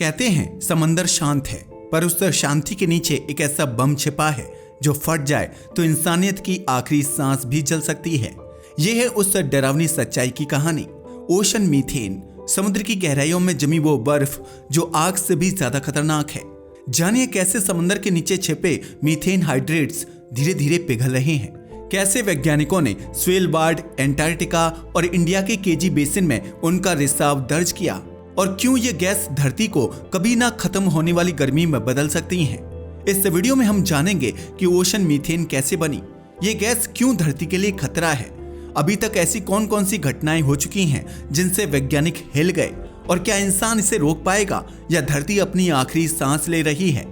कहते हैं समंदर शांत है, पर उस शांति के नीचे एक ऐसा बम छिपा है जो फट जाए तो इंसानियत की आखिरी सांस भी जल सकती है। यह है उस डरावनी सच्चाई की कहानी। ओशन मीथेन, समुद्र की गहराइयों में जमी वो बर्फ जो आग से भी ज्यादा खतरनाक है। जानिए कैसे समंदर के नीचे छिपे मीथेन हाइड्रेट्स धीरे धीरे पिघल रहे हैं, कैसे वैज्ञानिकों ने स्वेलबार्ड, एंटार्क्टिका और इंडिया के केजी बेसिन में उनका रिसाव दर्ज किया, और क्यों ये गैस धरती को कभी ना खत्म होने वाली गर्मी में बदल सकती है। इस वीडियो में हम जानेंगे कि ओशन मीथेन कैसे बनी, ये गैस क्यों धरती के लिए खतरा है, अभी तक ऐसी कौन कौन सी घटनाएं हो चुकी हैं जिनसे वैज्ञानिक हिल गए, और क्या इंसान इसे रोक पाएगा या धरती अपनी आखिरी सांस ले रही है।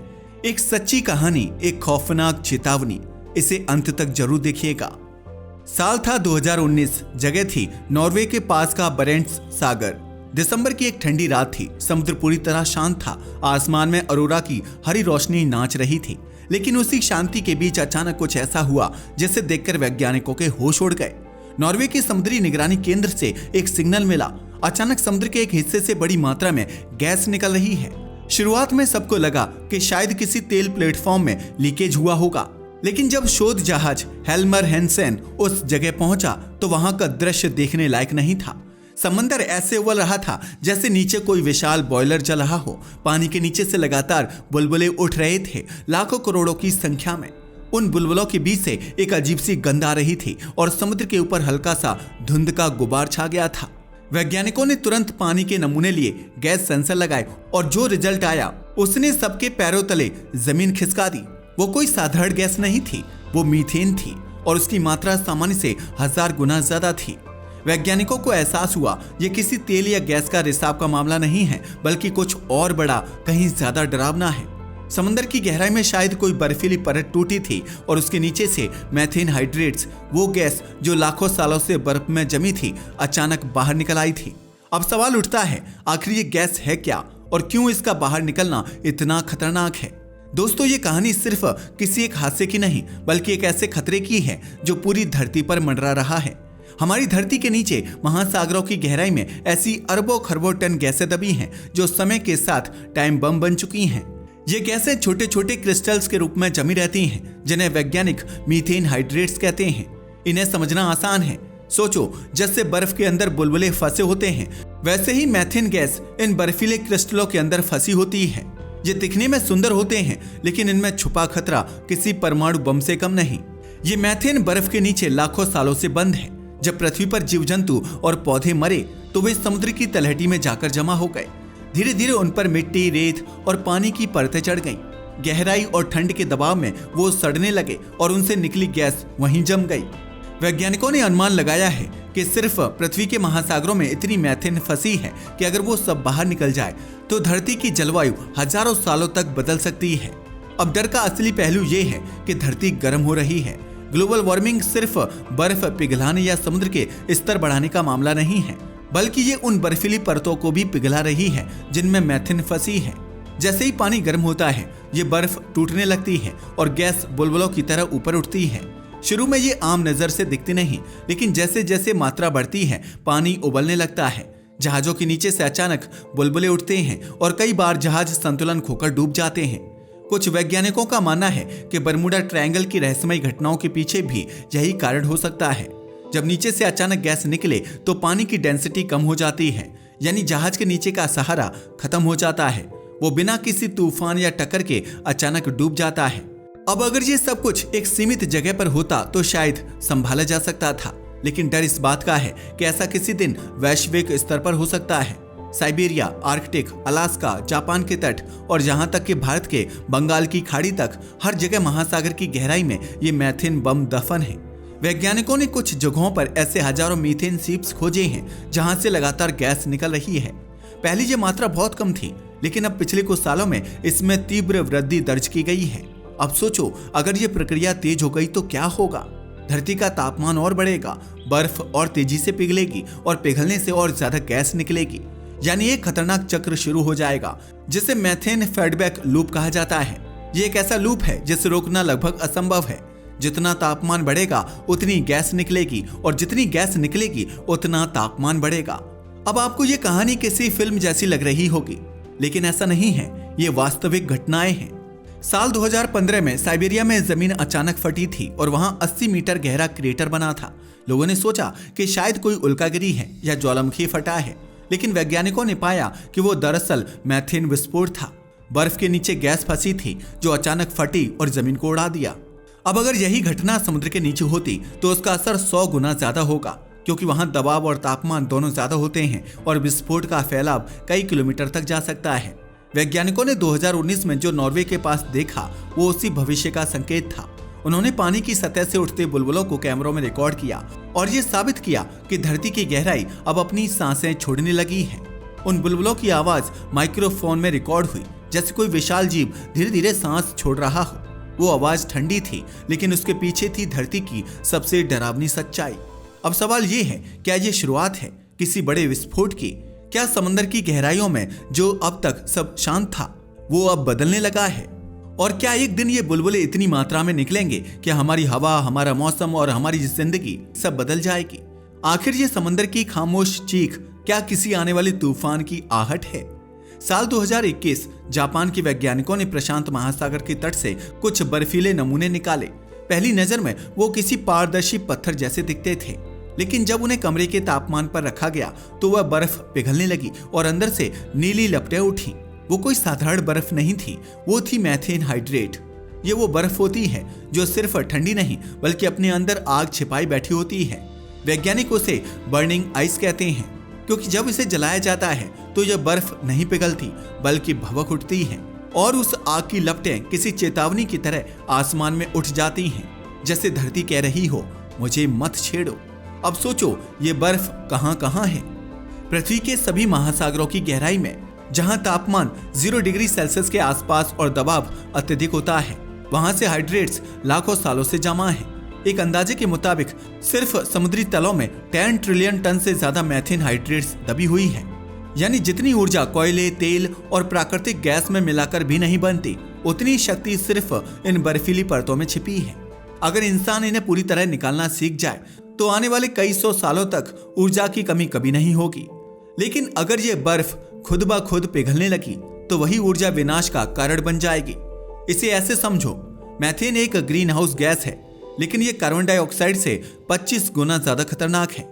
एक सच्ची कहानी, एक खौफनाक चेतावनी, इसे अंत तक जरूर देखिएगा। साल था 2019, जगह थी नॉर्वे के पास का बरेंट्स सागर। दिसंबर की एक ठंडी रात थी, समुद्र पूरी तरह शांत था, आसमान में अरोरा की हरी रोशनी नाच रही थी। लेकिन उसी शांति के बीच अचानक कुछ ऐसा हुआ जिसे देखकर वैज्ञानिकों के होश उड़ गए। नॉर्वे के समुद्री निगरानी केंद्र से एक सिग्नल मिला। अचानक समुद्र के एक हिस्से से बड़ी मात्रा में गैस निकल रही है। शुरुआत में सबको लगा कि शायद किसी तेल प्लेटफॉर्म में लीकेज हुआ होगा, लेकिन जब शोध जहाज हेल्मर हेंसेन उस जगह पहुंचा तो वहां का दृश्य देखने लायक नहीं था। समंदर ऐसे उबल रहा था जैसे नीचे कोई विशाल बॉयलर चल रहा हो। पानी के नीचे से लगातार बुलबुले उठ रहे थे, लाखों करोड़ों की संख्या में। उन बुलबुलों के बीच से एक अजीब सी गंध आ रही थी और समुद्र के ऊपर हल्का सा धुंध का गुबार छा गया था। वैज्ञानिकों ने तुरंत पानी के नमूने लिए, गैस सेंसर लगाए, और जो रिजल्ट आया उसने सबके पैरों तले जमीन खिसका दी। वो कोई साधारण गैस नहीं थी, वो मीथेन थी, और उसकी मात्रा सामान्य से 1000 गुना ज्यादा थी। वैज्ञानिकों को एहसास हुआ ये किसी तेल या गैस का रिसाव का मामला नहीं है, बल्कि कुछ और बड़ा, कहीं ज्यादा डरावना है। समंदर की गहराई में शायद कोई बर्फीली परत टूटी थी और उसके नीचे से मीथेन हाइड्रेट्स, वो गैस जो लाखों सालों से बर्फ में जमी थी, अचानक बाहर निकल आई थी। अब सवाल उठता है, आखिर ये गैस है क्या और क्यों इसका बाहर निकलना इतना खतरनाक है। दोस्तों, ये कहानी सिर्फ किसी एक हादसे की नहीं, बल्कि एक ऐसे खतरे की है जो पूरी धरती पर मंडरा रहा है। हमारी धरती के नीचे महासागरों की गहराई में ऐसी अरबों खरबों टन गैसें दबी हैं जो समय के साथ टाइम बम बन चुकी हैं। ये गैसें छोटे छोटे क्रिस्टल्स के रूप में जमी रहती हैं, जिन्हें वैज्ञानिक मीथेन हाइड्रेट्स कहते हैं। इन्हें समझना आसान है। सोचो, जैसे बर्फ के अंदर बुलबुले फंसे होते हैं, वैसे ही मीथेन गैस इन बर्फीले क्रिस्टलों के अंदर फंसी होती है। ये दिखने में सुंदर होते हैं, लेकिन इनमें छुपा खतरा किसी परमाणु बम से कम नहीं। ये मीथेन बर्फ के नीचे लाखों सालों से बंद है। जब पृथ्वी पर जीव जंतु और पौधे मरे तो वे समुद्र की तलहटी में जाकर जमा हो गए। धीरे धीरे उन पर मिट्टी, रेत और पानी की परतें चढ़ गईं। गहराई और ठंड के दबाव में वो सड़ने लगे और उनसे निकली गैस वहीं जम गई। वैज्ञानिकों ने अनुमान लगाया है कि सिर्फ पृथ्वी के महासागरों में इतनी मीथेन फंसी है कि अगर वो सब बाहर निकल जाए तो धरती की जलवायु हजारों सालों तक बदल सकती है। अब डर का असली पहलू ये है कि धरती गर्म हो रही है। ग्लोबल वार्मिंग सिर्फ बर्फ पिघलाने या समुद्र के स्तर बढ़ाने का मामला नहीं है, बल्कि ये उन बर्फीली परतों को भी पिघला रही है जिनमें मीथेन फंसी है। जैसे ही पानी गर्म होता है, ये बर्फ टूटने लगती है और गैस बुलबुलों की तरह ऊपर उठती है। शुरू में ये आम नजर से दिखती नहीं, लेकिन जैसे जैसे मात्रा बढ़ती है, पानी उबलने लगता है। जहाजों के नीचे से अचानक बुलबुले उठते हैं और कई बार जहाज संतुलन खोकर डूब जाते हैं। कुछ वैज्ञानिकों का मानना है कि बर्मुडा ट्रायंगल की रहस्यमयी घटनाओं के पीछे भी यही कारण हो सकता है। जब नीचे से अचानक गैस निकले तो पानी की डेंसिटी कम हो जाती है, यानी जहाज के नीचे का सहारा खत्म हो जाता है। वो बिना किसी तूफान या टक्कर के अचानक डूब जाता है। अब अगर ये सब कुछ एक सीमित जगह पर होता तो शायद संभाला जा सकता था, लेकिन डर इस बात का है कि ऐसा किसी दिन वैश्विक स्तर पर हो सकता है। साइबेरिया, आर्कटिक, अलास्का, जापान के तट और जहां तक कि भारत के बंगाल की खाड़ी तक, हर जगह महासागर की गहराई में ये मीथेन बम दफन है। वैज्ञानिकों ने कुछ जगहों पर ऐसे हजारों मीथेन सीप्स खोजे हैं जहां से लगातार गैस निकल रही है। पहले ये मात्रा बहुत कम थी, लेकिन अब पिछले कुछ सालों में इसमें तीव्र वृद्धि दर्ज की गई है। अब सोचो, अगर ये प्रक्रिया तेज हो गई तो क्या होगा। धरती का तापमान और बढ़ेगा, बर्फ और तेजी से पिघलेगी और पिघलने से और ज्यादा गैस निकलेगी। यानी एक खतरनाक चक्र शुरू हो जाएगा जिसे मीथेन फीडबैक लूप कहा जाता है। ये एक ऐसा लूप है जिसे रोकना लगभग असंभव है। जितना तापमान बढ़ेगा उतनी गैस निकलेगी और जितनी गैस निकलेगी उतना तापमान बढ़ेगा। अब आपको ये कहानी किसी फिल्म जैसी लग रही होगी, लेकिन ऐसा नहीं है, ये वास्तविक घटनाएं हैं। साल 2015 में साइबेरिया में जमीन अचानक फटी थी और वहां 80 मीटर गहरा क्रेटर बना था। लोगों ने सोचा कि शायद कोई उल्कागिरी है या ज्वालामुखी फटा है, लेकिन वैज्ञानिकों ने पाया कि वो दरअसल मीथेन विस्फोट था। बर्फ के नीचे गैस फंसी थी जो अचानक फटी और जमीन को उड़ा दिया। अब अगर यही घटना समुद्र के नीचे होती तो उसका असर 100 गुना ज्यादा होगा, क्योंकि वहां दबाव और तापमान दोनों ज्यादा होते हैं और विस्फोट का फैलाव कई किलोमीटर तक जा सकता है। वैज्ञानिकों ने 2019 में जो नॉर्वे के पास देखा वो उसी भविष्य का संकेत था। उन्होंने पानी की सतह से उठते बुलबुलों को कैमरों में रिकॉर्ड किया और ये साबित किया कि धरती की गहराई अब अपनी सांसें छोड़ने लगी है। उन बुलबुलों की आवाज माइक्रोफोन में रिकॉर्ड हुई, जैसे कोई विशाल जीव धीरे धीरे सांस छोड़ रहा हो। वो आवाज ठंडी थी, लेकिन उसके पीछे थी धरती की सबसे डरावनी सच्चाई। अब सवाल ये है, क्या ये शुरुआत है किसी बड़े विस्फोट की? क्या समंदर की गहराइयों में जो अब तक सब शांत था वो अब बदलने लगा है? और क्या एक दिन ये बुलबुलें इतनी मात्रा में निकलेंगे कि हमारी हवा, हमारा मौसम और हमारी जिंदगी सब बदल जाएगी? आखिर ये समंदर की खामोश चीख क्या किसी आने वाले तूफान की आहट है? साल 2021 जापान के वैज्ञानिकों ने प्रशांत महासागर के तट से कुछ बर्फीले नमूने निकाले। पहली नजर में वो किसी पारदर्शी पत्थर जैसे दिखते थे, लेकिन जब उन्हें कमरे के तापमान पर रखा गया तो वह बर्फ पिघलने लगी और अंदर से नीली लपटें उठी। वो कोई साधारण बर्फ नहीं थी, वो थी मीथेन हाइड्रेट। ये वो बर्फ होती है जो सिर्फ ठंडी नहीं बल्कि अपने अंदर आग छिपाई बैठी होती है। वैज्ञानिक उसे बर्निंग आइस कहते हैं, क्योंकि जब इसे जलाया जाता है तो यह बर्फ नहीं पिघलती बल्कि भभक उठती है और उस आग की लपटें किसी चेतावनी की तरह आसमान में उठ जाती हैं, जैसे धरती कह रही हो, मुझे मत छेड़ो। अब सोचो, ये बर्फ कहां कहां है? पृथ्वी के सभी महासागरों की गहराई में, जहां तापमान 0 डिग्री सेल्सियस के आसपास और दबाव अत्यधिक होता है, वहां से हाइड्रेट्स लाखों सालों से जमा है। एक अंदाजे के मुताबिक सिर्फ समुद्री तलों में 10 ट्रिलियन टन से ज्यादा मीथेन हाइड्रेट्स दबी हुई है। यानी जितनी ऊर्जा कोयले, तेल और प्राकृतिक गैस में मिलाकर भी नहीं बनती, उतनी शक्ति सिर्फ इन बर्फीली परतों में छिपी है। अगर इंसान इन्हें पूरी तरह निकालना सीख जाए तो आने वाले कई सौ सालों तक ऊर्जा की कमी कभी नहीं होगी। लेकिन अगर ये बर्फ खुद ब खुद पिघलने लगी तो वही ऊर्जा विनाश का कारण बन जाएगी। इसे ऐसे समझो, मीथेन एक ग्रीन हाउस गैस है, लेकिन ये कार्बन डाइऑक्साइड से 25 गुना ज्यादा खतरनाक है।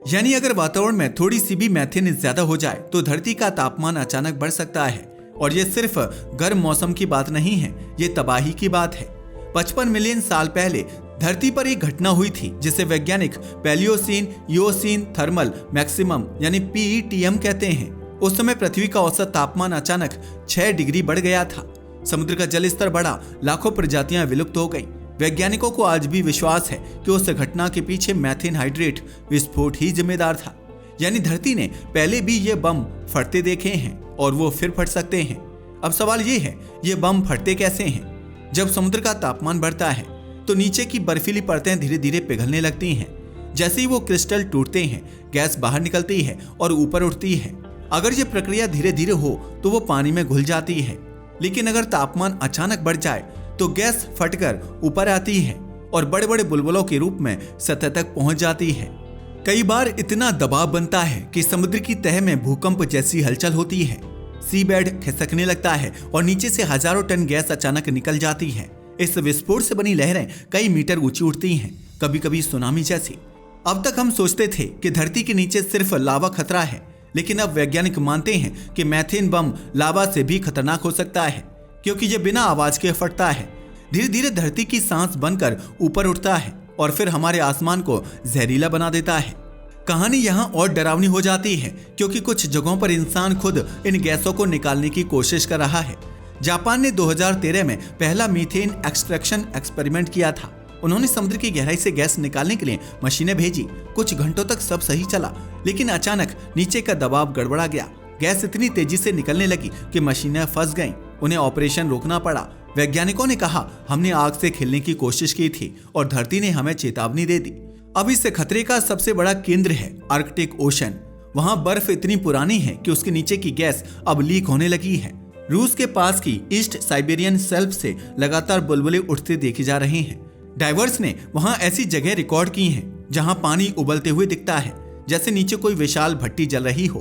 यानी अगर वातावरण में थोड़ी सी भी मीथेन ज्यादा हो जाए तो धरती का तापमान अचानक बढ़ सकता है। और ये सिर्फ गर्म मौसम की बात नहीं है, ये तबाही की बात है। 55 मिलियन साल पहले धरती पर एक घटना हुई थी जिसे वैज्ञानिक पैलियोसीन ईओसीन थर्मल मैक्सिमम यानी PETM कहते हैं। उस समय पृथ्वी का औसत तापमान अचानक 6 डिग्री बढ़ गया था। समुद्र का जल स्तर बढ़ा, लाखों प्रजातियां विलुप्त हो गईं। वैज्ञानिकों को आज भी विश्वास है कि उस घटना के पीछे मीथेन हाइड्रेट विस्फोट ही जिम्मेदार था। यानी धरती ने पहले भी ये बम फटते देखे हैं और वो फिर फट सकते हैं। अब सवाल ये है, ये बम फटते कैसे हैं? जब समुद्र का तापमान बढ़ता है तो नीचे की बर्फीली परतें धीरे धीरे पिघलने लगती हैं। जैसे ही वो क्रिस्टल टूटते हैं, गैस बाहर निकलती है और ऊपर उठती है। अगर ये प्रक्रिया धीरे धीरे हो तो वो पानी में घुल जाती है, लेकिन अगर तापमान अचानक बढ़ जाए तो गैस फटकर ऊपर आती है और बड़े बड़े बुलबुलों के रूप में सतह तक पहुंच जाती है। कई बार इतना दबाव बनता है कि समुद्र की तह में भूकंप जैसी हलचल होती है। सी बेड खिसकने लगता है और नीचे से हजारों टन गैस अचानक निकल जाती है। इस विस्फोट से बनी लहरें कई मीटर ऊंची उठती हैं, कभी कभी सुनामी जैसी। अब तक हम सोचते थे कि धरती के नीचे सिर्फ लावा खतरा है, लेकिन अब वैज्ञानिक मानते हैं कि मीथेन बम लावा से भी खतरनाक हो सकता है, क्योंकि ये बिना आवाज के फटता है, धीरे धीरे धरती की सांस बनकर ऊपर उठता है और फिर हमारे आसमान को जहरीला बना देता है। कहानी यहाँ और डरावनी हो जाती है क्योंकि कुछ जगहों पर इंसान खुद इन गैसों को निकालने की कोशिश कर रहा है। जापान ने 2013 में पहला मीथेन एक्सट्रैक्शन एक्सपेरिमेंट किया था। उन्होंने समुद्र की गहराई से गैस निकालने के लिए मशीनें भेजी। कुछ घंटों तक सब सही चला, लेकिन अचानक नीचे का दबाव गड़बड़ा गया। गैस इतनी तेजी से निकलने लगी कि मशीनें फंस गईं। उन्हें ऑपरेशन रोकना पड़ा। वैज्ञानिकों ने कहा, हमने आग से खेलने की कोशिश की थी और धरती ने हमें चेतावनी दे दी। अब इस खतरे का सबसे बड़ा केंद्र है आर्कटिक ओशन। वहां बर्फ इतनी पुरानी है कि उसके नीचे की गैस अब लीक होने लगी है। रूस के पास की ईस्ट साइबेरियन शेल्फ से लगातार बुलबुले उठते देखे जा रहे हैं। डाइवर्स ने वहां ऐसी जगह रिकॉर्ड की हैं जहां पानी उबलते हुए दिखता है, जैसे नीचे कोई विशाल भट्टी जल रही हो।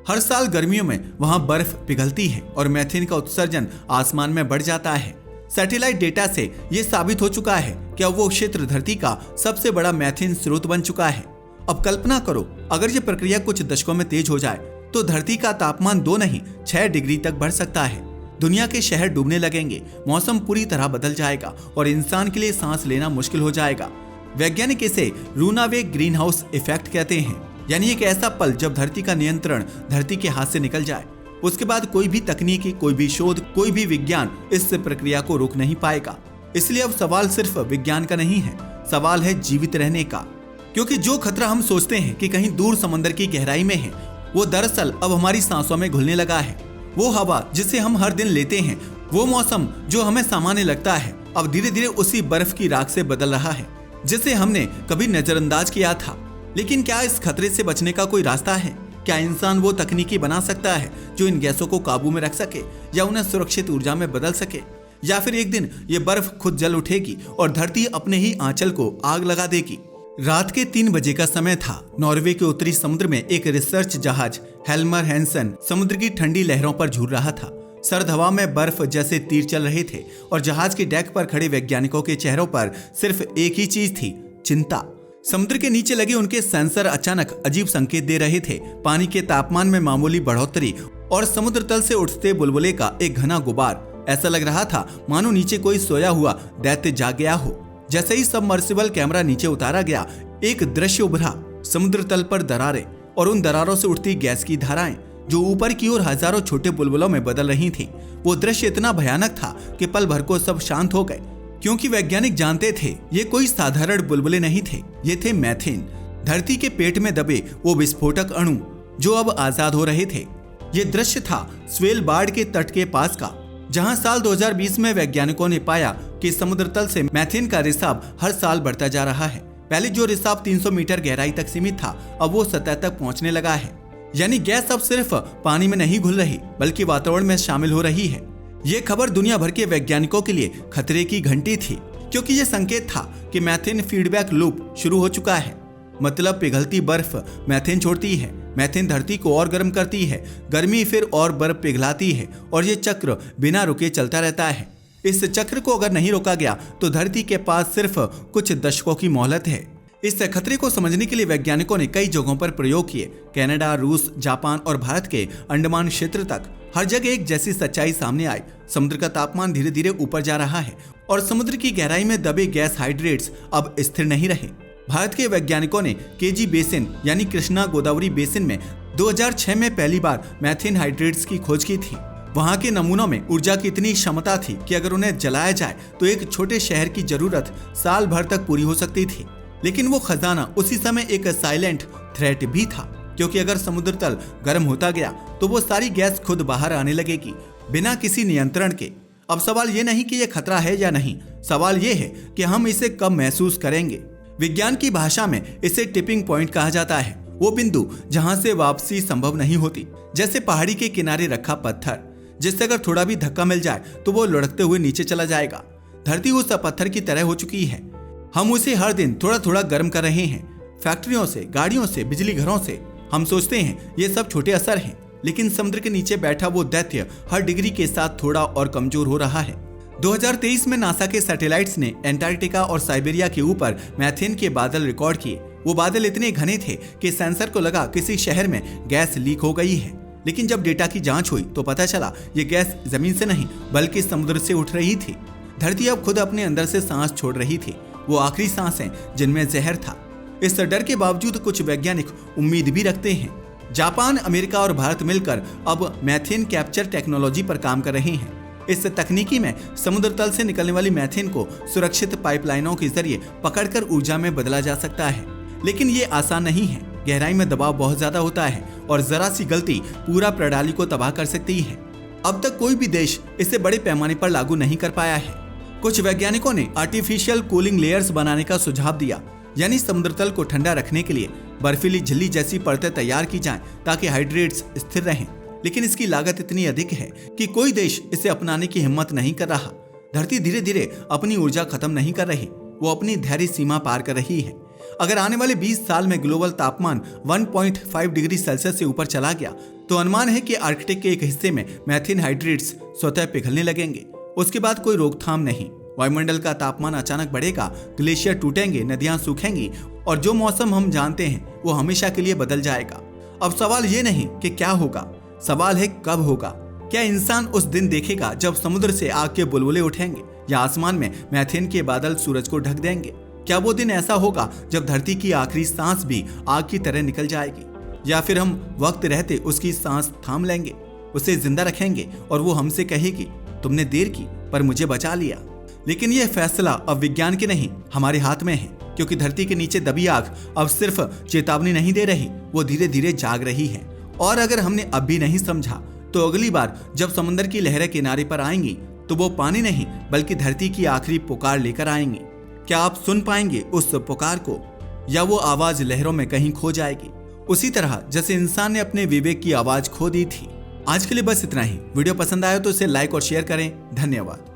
हर साल गर्मियों में वहां बर्फ पिघलती है और मीथेन का उत्सर्जन आसमान में बढ़ जाता है। सैटेलाइट डेटा से यह साबित हो चुका है कि अब वो क्षेत्र धरती का सबसे बड़ा मीथेन स्रोत बन चुका है। अब कल्पना करो, अगर ये प्रक्रिया कुछ दशकों में तेज हो जाए तो धरती का तापमान 2 नहीं 6 डिग्री तक बढ़ सकता है। दुनिया के शहर डूबने लगेंगे, मौसम पूरी तरह बदल जाएगा और इंसान के लिए सांस लेना मुश्किल हो जाएगा। वैज्ञानिक इसे रूनावेग ग्रीन हाउस इफेक्ट कहते हैं, यानी एक ऐसा पल जब धरती का नियंत्रण धरती के हाथ से निकल जाए। उसके बाद कोई भी तकनीकी, कोई भी शोध, कोई भी विज्ञान इस प्रक्रिया को रोक नहीं पाएगा। इसलिए अब सवाल सिर्फ विज्ञान का नहीं है, सवाल है जीवित रहने का। क्योंकि जो खतरा हम सोचते हैं कि कहीं दूर समंदर की गहराई में है, वो दरअसल अब हमारी सांसों में घुलने लगा है। वो हवा जिसे हम हर दिन लेते हैं, वो मौसम जो हमें सामान्य लगता है, अब धीरे धीरे उसी बर्फ की राख से बदल रहा है जिसे हमने कभी नजरअंदाज किया था। लेकिन क्या इस खतरे से बचने का कोई रास्ता है? क्या इंसान वो तकनीकी बना सकता है जो इन गैसों को काबू में रख सके या उन्हें सुरक्षित ऊर्जा में बदल सके? या फिर एक दिन ये बर्फ खुद जल उठेगी और धरती अपने ही आंचल को आग लगा देगी? रात के 3 बजे का समय था। नॉर्वे के उत्तरी समुद्र में एक रिसर्च जहाज हेल्मर हैंसन समुद्र की ठंडी लहरों पर झूल रहा था। सर्द हवा में बर्फ जैसे तीर चल रहे थे और जहाज के डेक पर खड़े वैज्ञानिकों के चेहरों पर सिर्फ एक ही चीज थी, चिंता। समुद्र के नीचे लगे उनके सेंसर अचानक अजीब संकेत दे रहे थे। पानी के तापमान में मामूली बढ़ोतरी और समुद्र तल से उठते बुलबुले का एक घना गुबार। ऐसा लग रहा था मानो नीचे कोई सोया हुआ दैत्य जाग गया हो। जैसे ही सबमर्सिबल कैमरा नीचे उतारा गया, एक दृश्य उभरा। समुद्र तल पर दरारें और उन दरारों से उठती गैस की धाराएं जो ऊपर की ओर हजारों छोटे बुलबुलों में बदल रही थी। वो दृश्य इतना भयानक था कि पल भर को सब शांत हो गए, क्योंकि वैज्ञानिक जानते थे ये कोई साधारण बुलबुले नहीं थे, ये थे मीथेन, धरती के पेट में दबे वो विस्फोटक अणु जो अब आजाद हो रहे थे। ये दृश्य था स्वेलबार्ड के तट के पास का, जहां साल 2020 में वैज्ञानिकों ने पाया कि समुद्र तल से मीथेन का रिसाव हर साल बढ़ता जा रहा है। पहले जो रिसाव 300 मीटर गहराई तक सीमित था, अब वो सतह तक पहुंचने लगा है। यानी गैस अब सिर्फ पानी में नहीं घुल रही, बल्कि वातावरण में शामिल हो रही है। ये खबर दुनिया भर के वैज्ञानिकों के लिए खतरे की घंटी थी, क्योंकि ये संकेत था कि मीथेन फीडबैक लूप शुरू हो चुका है। मतलब पिघलती बर्फ मीथेन छोड़ती है, मीथेन धरती को और गर्म करती है, गर्मी फिर और बर्फ पिघलाती है और ये चक्र बिना रुके चलता रहता है। इस चक्र को अगर नहीं रोका गया तो धरती के पास सिर्फ कुछ दशकों की मोहलत है। इस खतरे को समझने के लिए वैज्ञानिकों ने कई जगहों पर प्रयोग किए। कनाडा, रूस, जापान और भारत के अंडमान क्षेत्र तक हर जगह एक जैसी सच्चाई सामने आई। समुद्र का तापमान धीरे धीरे ऊपर जा रहा है और समुद्र की गहराई में दबे गैस हाइड्रेट्स अब स्थिर नहीं रहे। भारत के वैज्ञानिकों ने केजी बेसिन यानी कृष्णा गोदावरी बेसिन में 2006 में पहली बार मीथेन हाइड्रेट्स की खोज की थी। वहां के नमूनों में ऊर्जा की इतनी क्षमता थी कि अगर उन्हें जलाया जाए तो एक छोटे शहर की जरूरत साल भर तक पूरी हो सकती थी। लेकिन वो खजाना उसी समय एक साइलेंट थ्रेट भी था, क्योंकि अगर समुद्र तल गर्म होता गया तो वो सारी गैस खुद बाहर आने लगेगी बिना किसी नियंत्रण के। अब सवाल ये नहीं कि ये खतरा है या नहीं, सवाल ये है कि हम इसे कब महसूस करेंगे। विज्ञान की भाषा में इसे टिपिंग पॉइंट कहा जाता है, वो बिंदु जहां से वापसी संभव नहीं होती। जैसे पहाड़ी के किनारे रखा पत्थर, जिससे अगर थोड़ा भी धक्का मिल जाए तो वो लुढ़कते हुए नीचे चला जाएगा। धरती उस पत्थर की तरह हो चुकी है। हम उसे हर दिन थोड़ा थोड़ा गर्म कर रहे हैं, फैक्ट्रियों से, गाड़ियों से, बिजली घरों से। हम सोचते हैं ये सब छोटे असर हैं, लेकिन समुद्र के नीचे बैठा वो दैत्य हर डिग्री के साथ थोड़ा और कमजोर हो रहा है। 2023 में नासा के सैटेलाइट्स ने एंटार्क्टिका और साइबेरिया के ऊपर मीथेन के बादल रिकॉर्ड किए। वो बादल इतने घने थे कि सेंसर को लगा किसी शहर में गैस लीक हो गई है। लेकिन जब डेटा की जांच हुई तो पता चला ये गैस जमीन से नहीं बल्कि समुद्र से उठ रही थी। धरती अब खुद अपने अंदर से सांस छोड़ रही थी, वो आखिरी सांसें जिनमें जहर था। इस डर के बावजूद कुछ वैज्ञानिक उम्मीद भी रखते हैं। जापान, अमेरिका और भारत मिलकर अब मीथेन कैप्चर टेक्नोलॉजी पर काम कर रहे हैं। इस तकनीकी में समुद्र तल से निकलने वाली मीथेन को सुरक्षित पाइपलाइनों के जरिए पकड़कर ऊर्जा में बदला जा सकता है। लेकिन ये आसान नहीं है। गहराई में दबाव बहुत ज्यादा होता है और जरा सी गलती पूरा प्रणाली को तबाह कर सकती है। अब तक कोई भी देश इसे बड़े पैमाने पर लागू नहीं कर पाया है। कुछ वैज्ञानिकों ने आर्टिफिशियल कूलिंग लेयर्स बनाने का सुझाव दिया, यानी समुद्र तल को ठंडा रखने के लिए बर्फीली झिल्ली जैसी परतें तैयार की जाएं ताकि हाइड्रेट्स स्थिर रहें। लेकिन इसकी लागत इतनी अधिक है कि कोई देश इसे अपनाने की हिम्मत नहीं कर रहा। धरती धीरे धीरे अपनी ऊर्जा खत्म नहीं कर रही, वो अपनी धैर्य सीमा पार कर रही है। अगर आने वाले 20 साल में ग्लोबल तापमान 1.5 डिग्री सेल्सियस से ऊपर चला गया तो अनुमान है कि आर्कटिक के एक हिस्से में मीथेन हाइड्रेट्स स्वतः पिघलने लगेंगे। उसके बाद कोई रोकथाम नहीं, वायुमंडल का तापमान अचानक बढ़ेगा, ग्लेशियर टूटेंगे, नदियां सूखेंगी और जो मौसम हम जानते हैं वो हमेशा के लिए बदल जाएगा। अब सवाल ये नहीं कि क्या होगा, सवाल है कब होगा। क्या इंसान उस दिन देखेगा जब समुद्र से आग के बुलबुले उठेंगे या आसमान में मीथेन के बादल सूरज को ढक देंगे? क्या वो दिन ऐसा होगा जब धरती की आखिरी सांस भी आग की तरह निकल जाएगी, या फिर हम वक्त रहते उसकी सांस थाम लेंगे, उसे जिंदा रखेंगे और वो हमसे कहेगी तुमने देर की पर मुझे बचा लिया। लेकिन यह फैसला अब विज्ञान के नहीं हमारे हाथ में है, क्योंकि धरती के नीचे दबी आग अब सिर्फ चेतावनी नहीं दे रही, वो धीरे धीरे जाग रही है। और अगर हमने अब भी नहीं समझा तो अगली बार जब समुद्र की लहरें किनारे पर आएंगी तो वो पानी नहीं बल्कि धरती की आखिरी पुकार लेकर आएंगी। क्या आप सुन पाएंगे उस पुकार को, या वो आवाज लहरों में कहीं खो जाएगी, उसी तरह जैसे इंसान ने अपने विवेक की आवाज खो दी थी। आज के लिए बस इतना ही। वीडियो पसंद आया तो इसे लाइक और शेयर करें। धन्यवाद।